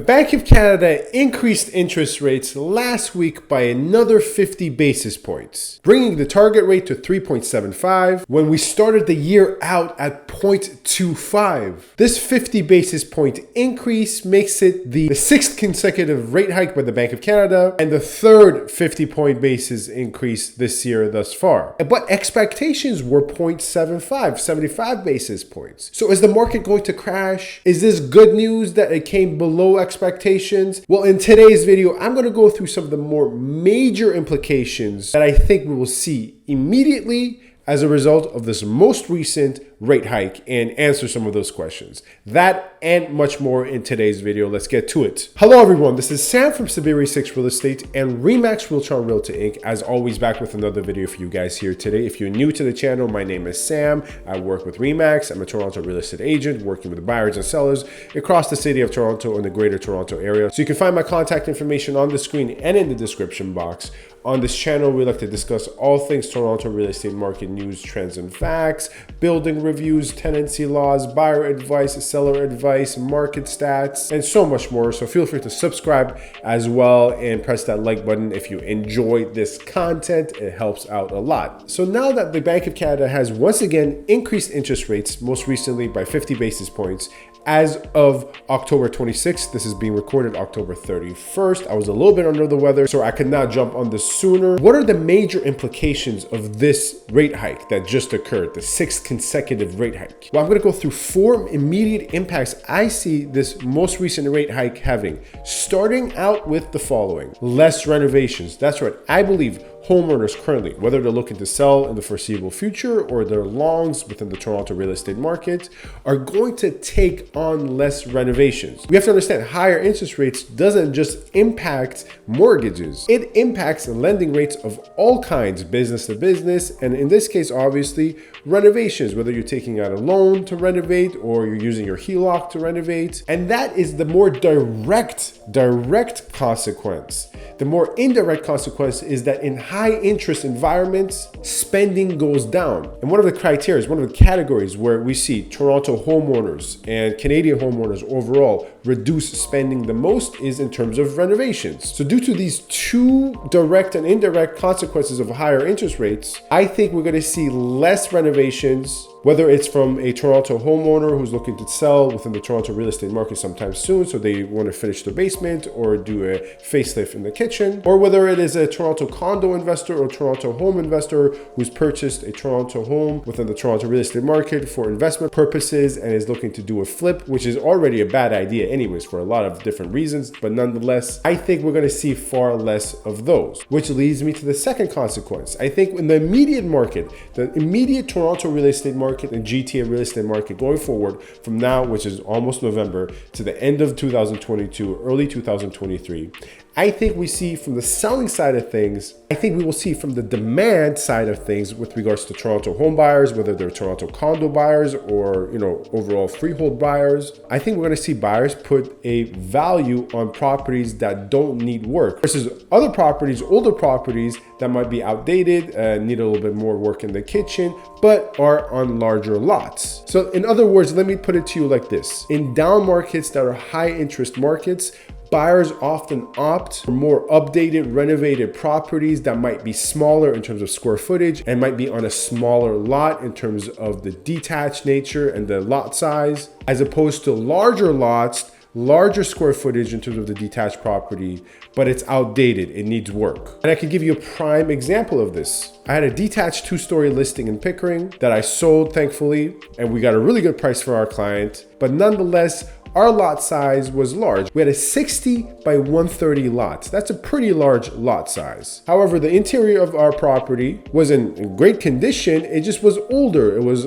Bank of Canada increased interest rates last week by another 50 basis points, bringing the target rate to 3.75 when we started the year out at 0.25. This 50 basis point increase makes it the sixth consecutive rate hike by the Bank of Canada and the third 50 point basis increase this year thus far. But expectations were 0.75, 75 basis points. So is the market going to crash? Is this good news that it came below expectations? Well, in today's video, I'm going to go through some of the more major implications that I think we will see immediately as a result of this most recent rate hike and answer some of those questions. That and much more in today's video. Let's get to it. Hello everyone, this is Sam from SaberiSixRealEstate and Remax Realtron Realty Inc. As always, back with another video for you guys here today. If you're new to the channel, my name is Sam. I work with Remax. I'm a Toronto real estate agent working with buyers and sellers across the city of Toronto and the greater Toronto area. So you can find my contact information on the screen and in the description box. On this channel, we like to discuss all things Toronto real estate market news, trends and facts, building reviews, tenancy laws, buyer advice, seller advice, market stats, and so much more. So feel free to subscribe as well and press that like button if you enjoy this content. It helps out a lot. So now that the Bank of Canada has once again increased interest rates, most recently by 50 basis points, as of October 26th, this is being recorded October 31st. I was a little bit under the weather, so I could not jump on this sooner. What are the major implications of this rate hike that just occurred, the sixth consecutive rate hike? Well, I'm going to go through four immediate impacts I see this most recent rate hike having, starting out with the following. Less renovations. That's right. I believe homeowners currently, whether they're looking to sell in the foreseeable future or they're longs within the Toronto real estate market, are going to take on less renovations. We have to understand higher interest rates doesn't just impact mortgages. It impacts lending rates of all kinds, business to business, and in this case, obviously, renovations, whether you're taking out a loan to renovate or you're using your HELOC to renovate. And that is the more direct consequence. The more indirect consequence is that in high interest environments, spending goes down. And one of the criteria, one of the categories where we see Toronto homeowners and Canadian homeowners overall reduce spending the most is in terms of renovations. So due to these two direct and indirect consequences of higher interest rates, I think we're going to see less renovations, whether it's from a Toronto homeowner who's looking to sell within the Toronto real estate market sometime soon, so they want to finish the basement or do a facelift in the kitchen, or whether it is a Toronto condo investor or Toronto home investor who's purchased a Toronto home within the Toronto real estate market for investment purposes and is looking to do a flip, which is already a bad idea anyways for a lot of different reasons, but nonetheless, I think we're going to see far less of those, which leads me to the second consequence. I think in the immediate market, the immediate Toronto real estate market and GTA real estate market going forward from now, which is almost November, to the end of 2022, early 2023, I think we see from the selling side of things, I think we will see from the demand side of things with regards to Toronto home buyers, whether they're Toronto condo buyers or, overall freehold buyers. I think we're going to see buyers put a value on properties that don't need work versus other properties, older properties that might be outdated, need a little bit more work in the kitchen, but are on larger lots. So in other words, let me put it to you like this. In down markets that are high interest markets, buyers often opt for more updated, renovated properties that might be smaller in terms of square footage and might be on a smaller lot in terms of the detached nature and the lot size, as opposed to larger lots, larger square footage in terms of the detached property, but it's outdated, it needs work. And I can give you a prime example of this. I had a detached 2-story listing in Pickering that I sold, thankfully, and we got a really good price for our client, but nonetheless, our lot size was large. We had a 60 by 130 lot. That's a pretty large lot size. However, the interior of our property was in great condition. It just was older. It was,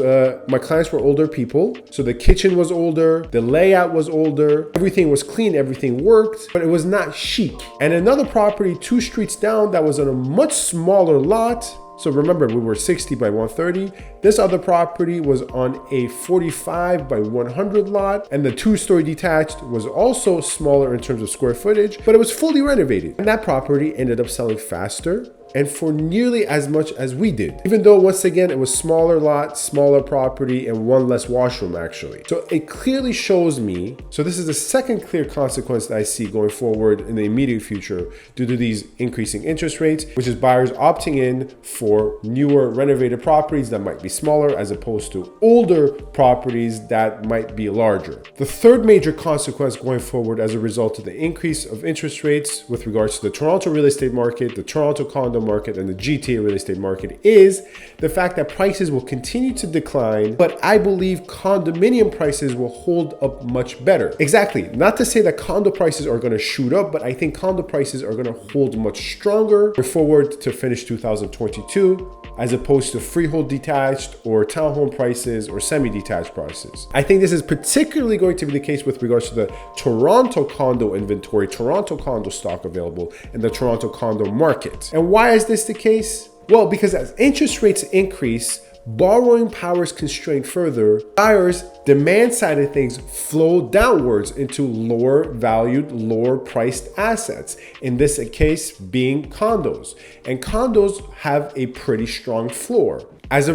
my clients were older people. So the kitchen was older, the layout was older, everything was clean, everything worked, but it was not chic. And another property 2 streets down that was on a much smaller lot. So remember, we were 60 by 130. This other property was on a 45 by 100 lot, and the 2-story detached was also smaller in terms of square footage, but it was fully renovated. And that property ended up selling faster and for nearly as much as we did. Even though once again, it was smaller lot, smaller property, and one less washroom actually. So it clearly shows me, so this is the second clear consequence that I see going forward in the immediate future due to these increasing interest rates, which is buyers opting in for newer renovated properties that might be smaller as opposed to older properties that might be larger. The third major consequence going forward as a result of the increase of interest rates with regards to the Toronto real estate market, the Toronto condo market, and the GTA real estate market is the fact that prices will continue to decline, but I believe condominium prices will hold up much better. Exactly. Not to say that condo prices are going to shoot up, but I think condo prices are going to hold much stronger forward to finish 2022 as opposed to freehold detached or townhome prices or semi-detached prices. I think this is particularly going to be the case with regards to the Toronto condo inventory, Toronto condo stock available, and the Toronto condo market. And why is this the case? Well, because as interest rates increase, borrowing power is constrained further, buyers' demand side of things flow downwards into lower valued, lower priced assets. In this case being condos. And condos have a pretty strong floor. As a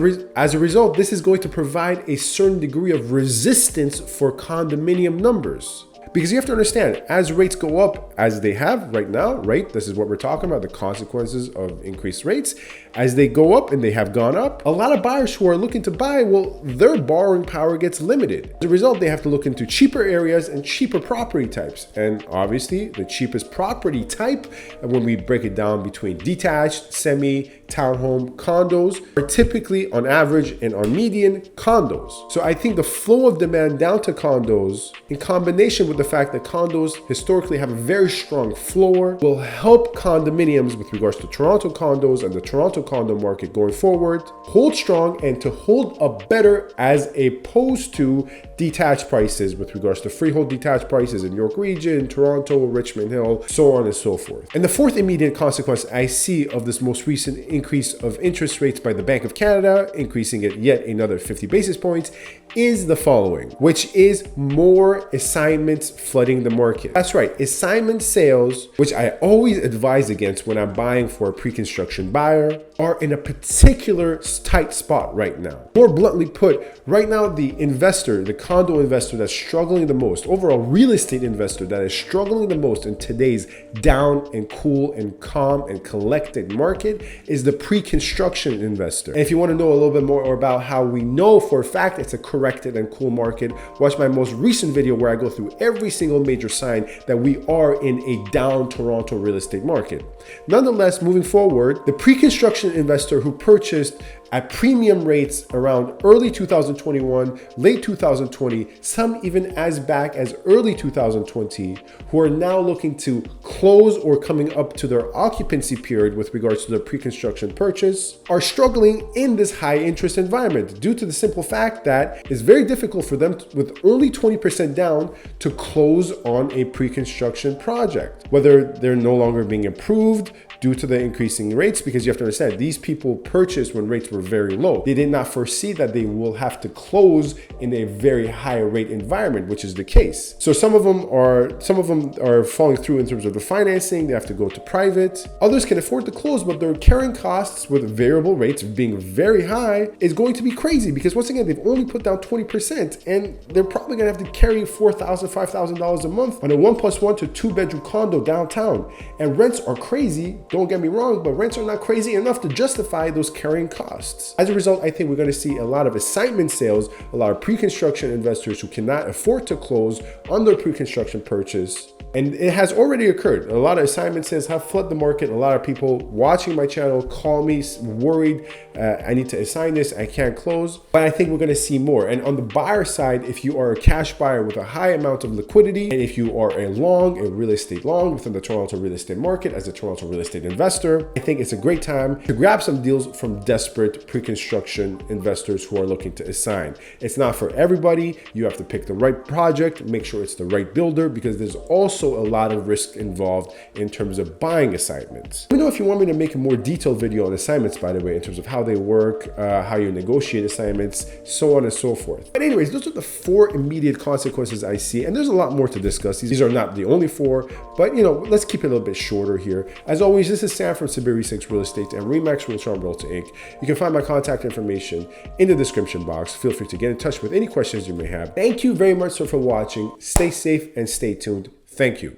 result, this is going to provide a certain degree of resistance for condominium numbers. Because you have to understand, as rates go up, as they have right now, right? This is what we're talking about, the consequences of increased rates. As they go up, and they have gone up, a lot of buyers who are looking to buy, well, their borrowing power gets limited. As a result, they have to look into cheaper areas and cheaper property types. And obviously, the cheapest property type, and when we break it down between detached, semi, townhome, condos, are typically on average and on median condos. So I think the flow of demand down to condos, in combination with the fact that condos historically have a very strong floor, will help condominiums with regards to Toronto condos and the Toronto condo market going forward hold strong and to hold up better as opposed to detached prices with regards to freehold detached prices in York Region, Toronto, Richmond Hill, so on and so forth. And the fourth immediate consequence I see of this most recent increase of interest rates by the Bank of Canada, increasing it yet another 50 basis points, is the following, which is more assignments flooding the market. That's right, assignment sales, which I always advise against when I'm buying for a pre-construction buyer, are in a particular tight spot right now. More bluntly put, right now the investor, the condo investor that's struggling the most, overall real estate investor that is struggling the most in today's down and cool and calm and collected market is the pre-construction investor. And if you want to know a little bit more about how we know for a fact it's a corrected and cool market, watch my most recent video where I go through every single major sign that we are in a down Toronto real estate market. Nonetheless, moving forward, the pre-construction investor who purchased at premium rates around early 2021, late 2020, some even as back as early 2020, who are now looking to close or coming up to their occupancy period with regards to their pre-construction purchase, are struggling in this high interest environment due to the simple fact that it's very difficult for them with only 20% down to close on a pre-construction project, whether they're no longer being approved due to the increasing rates, because you have to understand these people purchased when rates were very low. They did not foresee that they will have to close in a very high rate environment, which is the case. So some of them are falling through in terms of the financing. They have to go to private. Others can afford to close, but their carrying costs with variable rates being very high is going to be crazy, because once again, they've only put down 20% and they're probably gonna have to carry $4,000, $5,000 a month on a 1+1 to 2-bedroom condo downtown. And rents are crazy. Don't get me wrong, but rents are not crazy enough to justify those carrying costs. As a result, I think we're going to see a lot of assignment sales, a lot of pre-construction investors who cannot afford to close on their pre-construction purchase. And it has already occurred. A lot of assignment sales have flooded the market. A lot of people watching my channel call me worried, I need to assign this, I can't close. But I think we're going to see more. And on the buyer side, if you are a cash buyer with a high amount of liquidity, and if you are a real estate long within the Toronto real estate market as a Toronto real estate investor, I think it's a great time to grab some deals from desperate pre-construction investors who are looking to assign. It's not for everybody. You have to pick the right project, make sure it's the right builder, because there's also a lot of risk involved involved in terms of buying assignments. Let me know if you want me to make a more detailed video on assignments, by the way, in terms of how they work, how you negotiate assignments, so on and so forth. But anyways, those are the 4 immediate consequences I see, and there's a lot more to discuss. These are not the only 4, but let's keep it a little bit shorter here. As always, this is Sam from SaberiSixRealEstate and Remax Realtron Realty Inc. You can find my contact information in the description box. Feel free to get in touch with any questions you may have. Thank you very much for watching. Stay safe and stay tuned. Thank you.